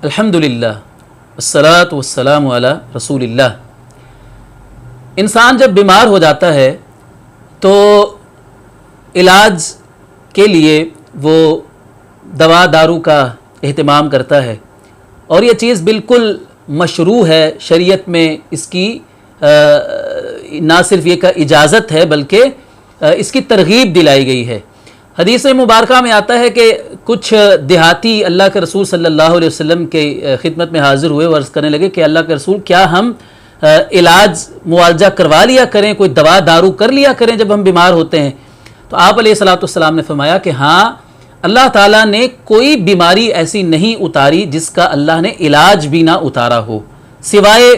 अल्हम्दुलिल्लाह वस्सलातु वस्सलामु अला रसूलिल्लाह। इंसान जब बीमार हो जाता है तो इलाज के लिए वो दवा दारू का एहतमाम करता है और ये चीज़ बिल्कुल मशरू है, शरीयत में इसकी ना सिर्फ ये का इजाज़त है बल्कि इसकी तरगीब दिलाई गई है। हदीस मुबारका में आता है कि कुछ देहाती अल्लाह के रसूल सल्लल्लाहु अलैहि वसल्लम के खिदमत में हाज़िर हुए और अर्ज़ करने लगे कि अल्लाह के रसूल, क्या हम इलाज मुआवजा करवा लिया करें, कोई दवा दारू कर लिया करें जब हम बीमार होते हैं? तो आप अलैहिस्सलाम ने फरमाया कि हाँ, अल्लाह ताला ने कोई बीमारी ऐसी नहीं उतारी जिसका अल्लाह ने इलाज भी ना उतारा हो, सिवाय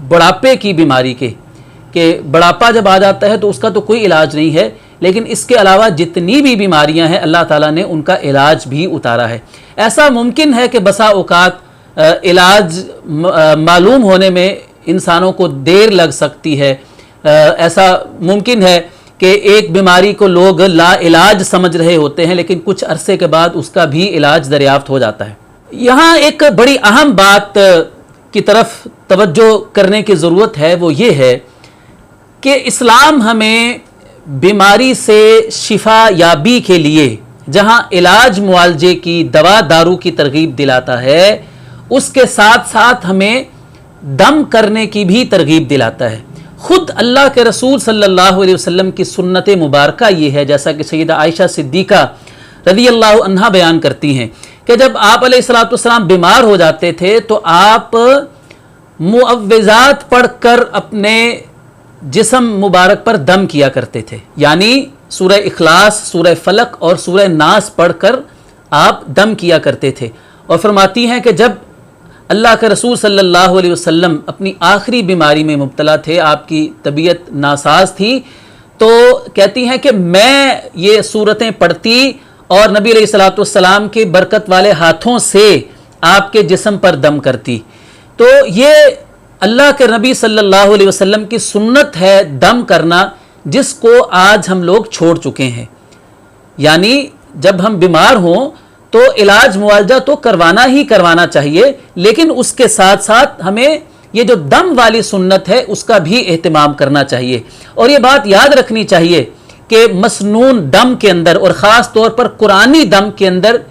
बुढ़ापे की बीमारी के बुढ़ापा जब आ जाता है तो उसका तो कोई इलाज नहीं है, लेकिन इसके अलावा जितनी भी बीमारियां हैं अल्लाह ताला ने उनका इलाज भी उतारा है। ऐसा मुमकिन है कि बसा औकात इलाज मालूम होने में इंसानों को देर लग सकती है। ऐसा मुमकिन है कि एक बीमारी को लोग ला इलाज समझ रहे होते हैं लेकिन कुछ अरसे के बाद उसका भी इलाज दरियाफ्त हो जाता है। यहाँ एक बड़ी अहम बात की तरफ तवज्जो करने की ज़रूरत है, वो ये है कि इस्लाम हमें बीमारी से शिफा याबी के लिए जहाँ इलाज मुआलजे की दवा दारू की तरगीब दिलाता है, उसके साथ साथ हमें दम करने की भी तरगीब दिलाता है। खुद अल्लाह के रसूल सल्लल्लाहु अलैहि वसल्लम की सुन्नत मुबारका ये है, जैसा कि सैयदा आयशा सिद्दीक़ा रज़ियल्लाहु अन्हा बयान करती हैं कि जब आप अलैहिस्सलाम बीमार हो जाते थे तो आप मुअव्विज़ात पढ़कर अपने जिस्म मुबारक पर दम किया करते थे, यानी सूरह इखलास, सूरह फलक और सूरह नास पढ़कर आप दम किया करते थे। और फरमाती हैं कि जब अल्लाह के रसूल सल्लल्लाहु अलैहि वसल्लम अपनी आखिरी बीमारी में मुब्तला थे, आपकी तबीयत नासाज थी, तो कहती हैं कि मैं ये सूरतें पढ़ती और नबी अलैहिस्सलातु वस्सलाम के बरकत वाले हाथों से आपके जिस्म पर दम करती। तो ये अल्लाह के नबी सल्लल्लाहु अलैहि वसल्लम की सुन्नत है दम करना, जिसको आज हम लोग छोड़ चुके हैं। यानी जब हम बीमार हों तो इलाज मुआवजा तो करवाना ही करवाना चाहिए, लेकिन उसके साथ साथ हमें ये जो दम वाली सुन्नत है उसका भी एहतमाम करना चाहिए। और ये बात याद रखनी चाहिए कि मसनून दम के अंदर और ख़ास तौर पर कुरानी दम के अंदर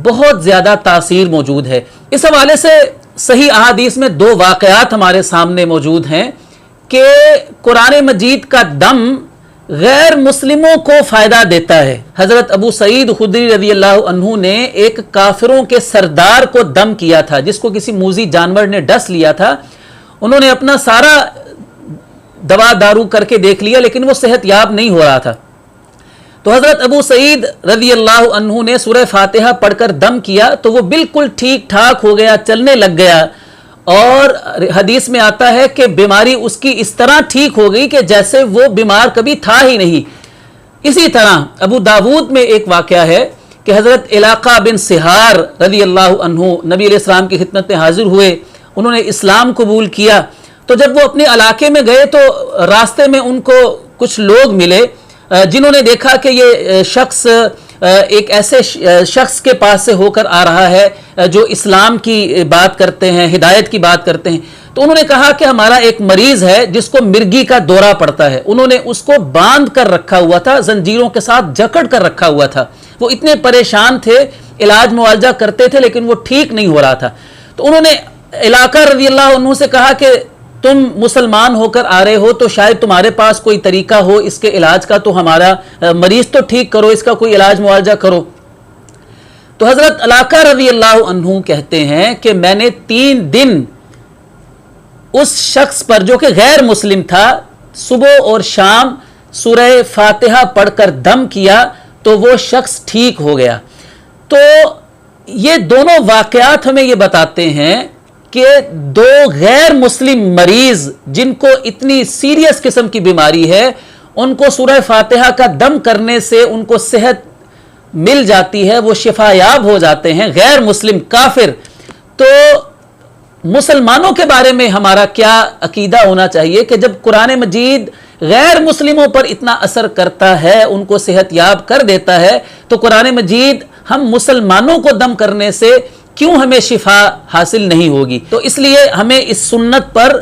बहुत ज़्यादा तासीर मौजूद है। इस हवाले से सही अहादीस में दो वाक़यात हमारे सामने मौजूद हैं कि कुरान मजीद का दम गैर मुस्लिमों को फ़ायदा देता है। हज़रत अबू सईद खुदरी रज़ियल्लाहु अन्हु ने एक काफिरों के सरदार को दम किया था, जिसको किसी मूज़ी जानवर ने डस लिया था। उन्होंने अपना सारा दवा दारू करके देख लिया लेकिन वो सेहतयाब नहीं हो रहा था। तो हज़रत अबू सईद रज़ियल्लाहु अन्हु ने सूरह फातिहा पढ़कर दम किया तो वो बिल्कुल ठीक ठाक हो गया, चलने लग गया। और हदीस में आता है कि बीमारी उसकी इस तरह ठीक हो गई कि जैसे वो बीमार कभी था ही नहीं। इसी तरह अबू दाऊद में एक वाक़या है कि हज़रत इलाक़ा बिन सिहार रज़ियल्लाहु अन्हु नबी अलैहिस्सलाम की खिदमत में हाजिर हुए, उन्होंने इस्लाम कबूल किया। तो जब वो अपने इलाके में गए तो रास्ते में उनको कुछ लोग मिले जिन्होंने देखा कि ये शख्स एक ऐसे शख्स के पास से होकर आ रहा है जो इस्लाम की बात करते हैं, हिदायत की बात करते हैं। तो उन्होंने कहा कि हमारा एक मरीज़ है जिसको मिर्गी का दौरा पड़ता है। उन्होंने उसको बांध कर रखा हुआ था, जंजीरों के साथ जकड़ कर रखा हुआ था। वो इतने परेशान थे, इलाज मुआवजा करते थे लेकिन वो ठीक नहीं हो रहा था। तो उन्होंने इलाका रज़ियल्लाहु अन्हु से कहा कि तुम मुसलमान होकर आ रहे हो तो शायद तुम्हारे पास कोई तरीका हो इसके इलाज का, तो हमारा मरीज तो ठीक करो, इसका कोई इलाज मुआवजा करो। तो हज़रत इलाका रज़ियल्लाहु अन्हु कहते हैं कि मैंने 3 दिन उस शख्स पर जो कि गैर मुस्लिम था, सुबह और शाम सूरह फातिहा पढ़कर दम किया तो वो शख्स ठीक हो गया। तो ये दोनों वाक़यात हमें ये बताते हैं कि 2 गैर मुस्लिम मरीज जिनको इतनी सीरियस किस्म की बीमारी है, उनको सूरह फातिहा का दम करने से उनको सेहत मिल जाती है, वो शिफायाब हो जाते हैं, गैर मुस्लिम काफिर। तो मुसलमानों के बारे में हमारा क्या अकीदा होना चाहिए कि जब कुरान मजीद गैर मुस्लिमों पर इतना असर करता है, उनको सेहतयाब कर देता है, तो कुरान मजीद हम मुसलमानों को दम करने से کیوں ہمیں شفا حاصل نہیں ہوگی؟ تو اس لیے ہمیں اس سنت پر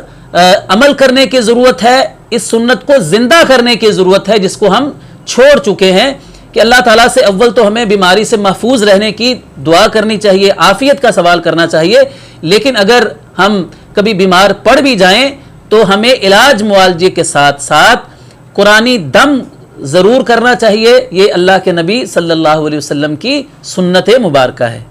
عمل کرنے کی ضرورت ہے، اس سنت کو زندہ کرنے کی ضرورت ہے جس کو ہم چھوڑ چکے ہیں، کہ اللہ تعالیٰ سے اول تو ہمیں بیماری سے محفوظ رہنے کی دعا کرنی چاہیے، عافیت کا سوال کرنا چاہیے، لیکن اگر ہم کبھی بیمار پڑ بھی جائیں تو ہمیں علاج معالجے کے ساتھ ساتھ قرآنی دم ضرور کرنا چاہیے۔ یہ اللہ کے نبی صلی اللہ علیہ وسلم کی سنت مبارکہ ہے۔